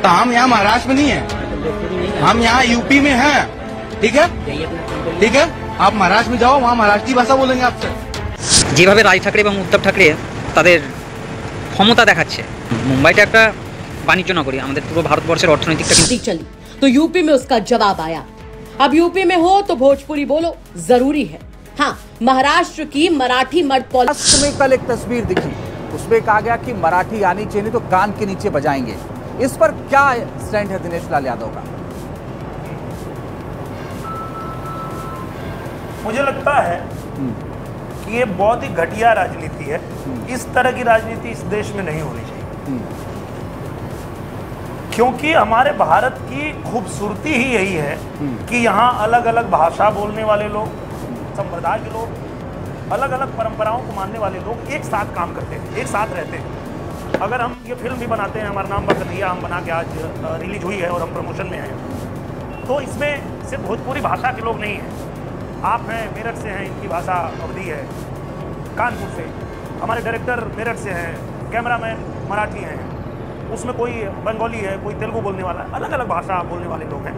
तो हम यहाँ महाराष्ट्र में नहीं है, हम यहाँ यूपी में हैं। ठीक है, ठीक है, आप महाराष्ट्र में जाओ, वहाँ महाराष्ट्री भाषा बोलेंगे आपसे। যেভাবে রাজ ঠাকরে এবং উদ্ধব ঠাকরে তাদের ক্ষমতা দেখাচ্ছে, মুম্বাইটা একটা বাণিজ্য নগরী, আমাদের পুরো ভারতবর্ষের অর্থনৈতিকটা কিন্তু चली तो यूपी में उसका जवाब आया। अब यूपी में हो तो भोजपुरी बोलो, जरूरी है। हाँ, महाराष्ट्र की मराठी मर्द महाराष्ट्र में कल एक तस्वीर दिखी, उसमें कहा गया कि मराठी आनी चाहिए नहीं तो कान के नीचे बजाएंगे। इस पर क्या स्टैंड है दिनेश लाल यादव का? मुझे लगता है कि ये बहुत ही घटिया राजनीति है। इस तरह की राजनीति इस देश में नहीं होनी चाहिए, क्योंकि हमारे भारत की खूबसूरती ही यही है कि यहाँ अलग अलग भाषा बोलने वाले लोग, संप्रदाय के लोग, अलग अलग परंपराओं को मानने वाले लोग एक साथ काम करते हैं, एक साथ रहते हैं। अगर हम ये फिल्म भी बनाते हैं, हमारा नाम बकरिया हम बना के आज रिलीज हुई है और हम प्रमोशन में हैं, तो इसमें सिर्फ भोजपुरी भाषा के लोग नहीं हैं। आप हैं, मेरठ से हैं, इनकी भाषा अवधी है, कानपुर से, हमारे डायरेक्टर मेरठ से हैं, कैमरामैन मराठी हैं, उसमें कोई बंगाली है, कोई तेलुगु बोलने वाला है, अलग अलग भाषा बोलने वाले लोग हैं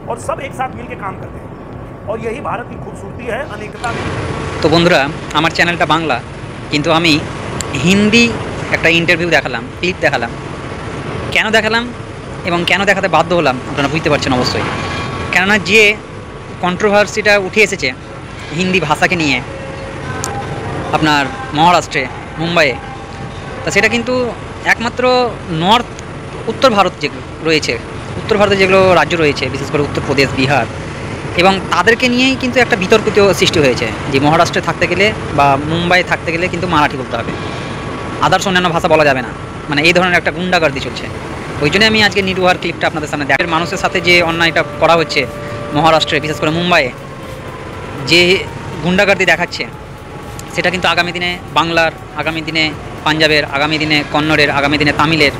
और सब एक साथ मिलकर काम करते हैं और यही भारत की खूबसूरती है, अनेकता में। তো বন্ধুরা, আমার চ্যানেলটা বাংলা, কিন্তু আমি হিন্দি একটা ইন্টারভিউ দেখালাম, ক্লিপ দেখালাম। কেন দেখালাম এবং কেন দেখাতে বাধ্য হলাম আপনারা বুঝতে পারছেন অবশ্যই। কেননা যে কন্ট্রোভার্সিটা উঠে এসেছে হিন্দি ভাষাকে নিয়ে আপনার মহারাষ্ট্রে, মুম্বাইয়ে, তা সেটা কিন্তু একমাত্র উত্তর ভারত যেগুলো রয়েছে, উত্তর ভারতে যেগুলো রাজ্য রয়েছে, বিশেষ করে উত্তরপ্রদেশ, বিহার, এবং তাদেরকে নিয়েই কিন্তু একটা বিতর্কিত সৃষ্টি হয়েছে যে মহারাষ্ট্রে থাকতে গেলে বা মুম্বাই থাকতে গেলে কিন্তু মারাঠি বলতে হবে, আদার্স অন্যান্য ভাষা বলা যাবে না। মানে এই ধরনের একটা গুন্ডাগার্দি চলছে। ওই জন্য আমি আজকে নিরুহার ক্লিপটা আপনাদের সামনে দেখার, মানুষের সাথে যে অন্যায়টা করা হচ্ছে মহারাষ্ট্রে, বিশেষ করে মুম্বাইয়ে যে গুন্ডাগার্দি দেখাচ্ছে, সেটা কিন্তু আগামী দিনে বাংলার, আগামী দিনে পাঞ্জাবের, আগামী দিনে কন্নড়ের, আগামী দিনে তামিলের,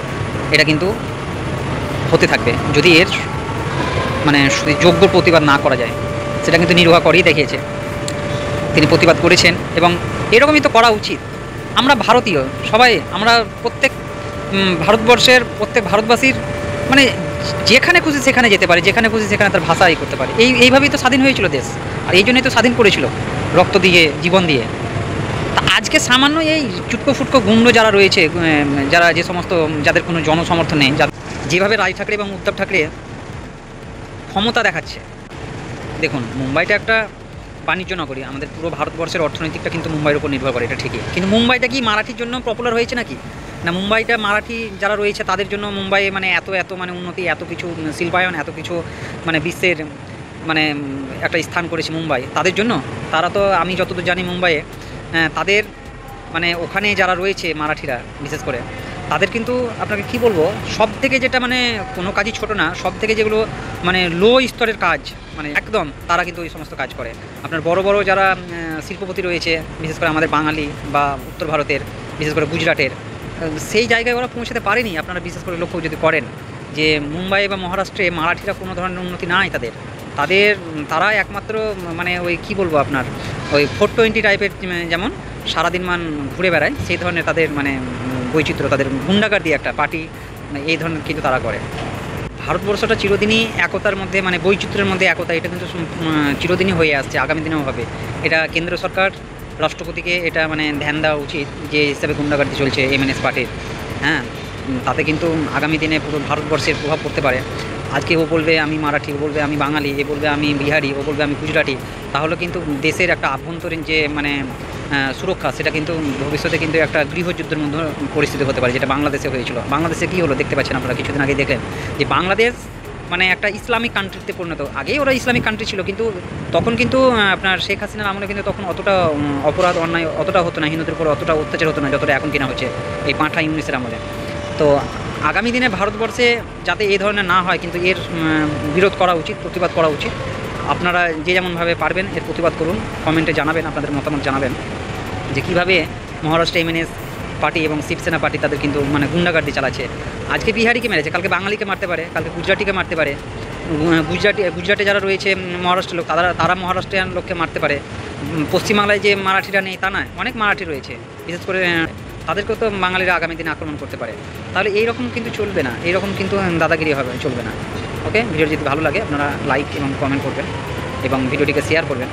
এটা কিন্তু হতে থাকবে যদি এর মানে যোগ্য প্রতিবাদ না করা যায়। সেটা কিন্তু নিরুহা করেই দেখিয়েছে, তিনি প্রতিবাদ করেছেন এবং এরকমই তো করা উচিত। আমরা ভারতীয় সবাই, আমরা প্রত্যেক ভারতবর্ষের প্রত্যেক ভারতবাসীর মানে যেখানে খুশি সেখানে যেতে পারে, যেখানে খুশি সেখানে তার ভাষা করতে পারে। এইভাবেই তো স্বাধীন হয়েছিল দেশ, আর এই জন্যই তো স্বাধীন করেছিল রক্ত দিয়ে, জীবন দিয়ে। তা আজকে সামান্য এই চুটকো ফুটকো গুন্ড যারা রয়েছে, যারা যে সমস্ত যাদের কোনো জনসমর্থন নেই, যেভাবে রাজ ঠাকরে এবং উদ্ধব ঠাকরে ক্ষমতা দেখাচ্ছে, দেখুন মুম্বাইটা একটা বাণিজ্য নগরী, আমাদের পুরো ভারতবর্ষের অর্থনৈতিকটা কিন্তু মুম্বাইয়ের উপর নির্ভর করে, এটা ঠিকই। কিন্তু মুম্বাইটা কি মারাঠির জন্য পপুলার হয়েছে নাকি? না, মুম্বাইটা মারাঠি যারা রয়েছে তাদের জন্য মুম্বাই মানে এত মানে উন্নতি, এত কিছু শিল্পায়ন, এত কিছু মানে বিশ্বের মানে একটা স্থান করেছে মুম্বাই তাদের জন্য। তারা তো আমি যতদূর জানি মুম্বাইয়ে তাদের মানে ওখানে যারা রয়েছে মারাঠিরা বিশেষ করে, তাদের কিন্তু আপনাকে কি বলবো, সব থেকে যেটা মানে কোনো কাজই ছোট না, সব থেকে যেগুলো মানে লো স্তরের কাজ মানে একদম, তারা কিন্তু এই সমস্ত কাজ করে। আপনার বড় বড় যারা শিল্পপতি রয়েছে, বিশেষ করে আমাদের বাঙালি বা উত্তর ভারতের, বিশেষ করে গুজরাটের, সেই জায়গায় ওরা পৌঁছাতে পারেনি। আপনারা বিশেষ করে লক্ষ্য যদি করেন যে মুম্বাই বা মহারাষ্ট্রে মারাঠিরা কোনো ধরনের উন্নতি নাই তারা একমাত্র মানে ওই কি বলবো আপনার ওই 420 টাইপের, যেমন সারাদিন মান ঘুরে বেড়ায়, সেই ধরনের তাদের মানে বৈচিত্র্য, তাদের গুন্ডাগার্দি একটা পার্টি, এই ধরনের কিন্তু তারা করে। ভারতবর্ষটা চিরদিনই একতার মধ্যে মানে বৈচিত্র্যের মধ্যে একতা, এটা কিন্তু চিরদিনই হয়ে আসছে, আগামী দিনেও হবে। এটা কেন্দ্র সরকার, রাষ্ট্রপতিকে এটা মানে ধ্যান দেওয়া উচিত যে হিসাবে গুন্ডাগার্দি চলছে MNS পার্টির, হ্যাঁ, তাতে কিন্তু আগামী দিনে পুরো ভারতবর্ষের প্রভাব পড়তে পারে। আজকে ও বলবে আমি মারাঠি, ও বলবে আমি বাঙালি, এ বলবে আমি বিহারি, ও বলবে আমি গুজরাটি, তাহলে কিন্তু দেশের একটা আভ্যন্তরীণ যে মানে সুরক্ষা, সেটা কিন্তু ভবিষ্যতে কিন্তু একটা গৃহযুদ্ধের মধ্যে পরিস্থিতি হতে পারে, যেটা বাংলাদেশে হয়েছিল। বাংলাদেশে কী হলো দেখতে পাচ্ছেন আপনারা, কিছুদিন আগে দেখলেন যে বাংলাদেশ মানে একটা ইসলামিক কান্ট্রিতে পরিণত। আগেই ওরা ইসলামিক কান্ট্রি ছিল, কিন্তু তখন কিন্তু আপনার শেখ হাসিনার আমলে কিন্তু তখন অতটা অপরাধ অন্যায় অতটা হতো না, হিন্দুদের উপর অতটা অত্যাচার হতো না যতটা এখন কিনা হচ্ছে এই পাঁঠা ইউনিসের আমলে। তো আগামী দিনে ভারতবর্ষে যাতে এই ধরনের না হয়, কিন্তু এর বিরোধ করা উচিত, প্রতিবাদ করা উচিত। আপনারা যে যেমনভাবে পারবেন এর প্রতিবাদ করুন, কমেন্টে জানাবেন, আপনাদের মতামত জানাবেন যে কীভাবে মহারাষ্ট্র MNS পার্টি এবং শিবসেনা পার্টি তাদের কিন্তু মানে গুন্ডাগার্দি চালাচ্ছে। আজকে বিহারিকে মেরেছে, কালকে বাঙালিকে মারতে পারে, কালকে গুজরাটিকে মারতে পারে। গুজরাটে যারা রয়েছে মহারাষ্ট্রের লোক, তারা মহারাষ্ট্রিয়ান লোককে মারতে পারে। পশ্চিমবাংলায় যে মারাঠিরা নেই তা নয়, অনেক মারাঠি রয়েছে, বিশেষ করে তাদেরকেও তো বাঙালিরা আগামী দিনে আক্রমণ করতে পারে। তাহলে এইরকম কিন্তু চলবে না, এইরকম কিন্তু দাদাগিরি হবে, চলবে না। ওকে, ভিডিও যদি ভালো লাগে আপনারা লাইক এবং কমেন্ট করবেন এবং ভিডিওটিকে শেয়ার করবেন।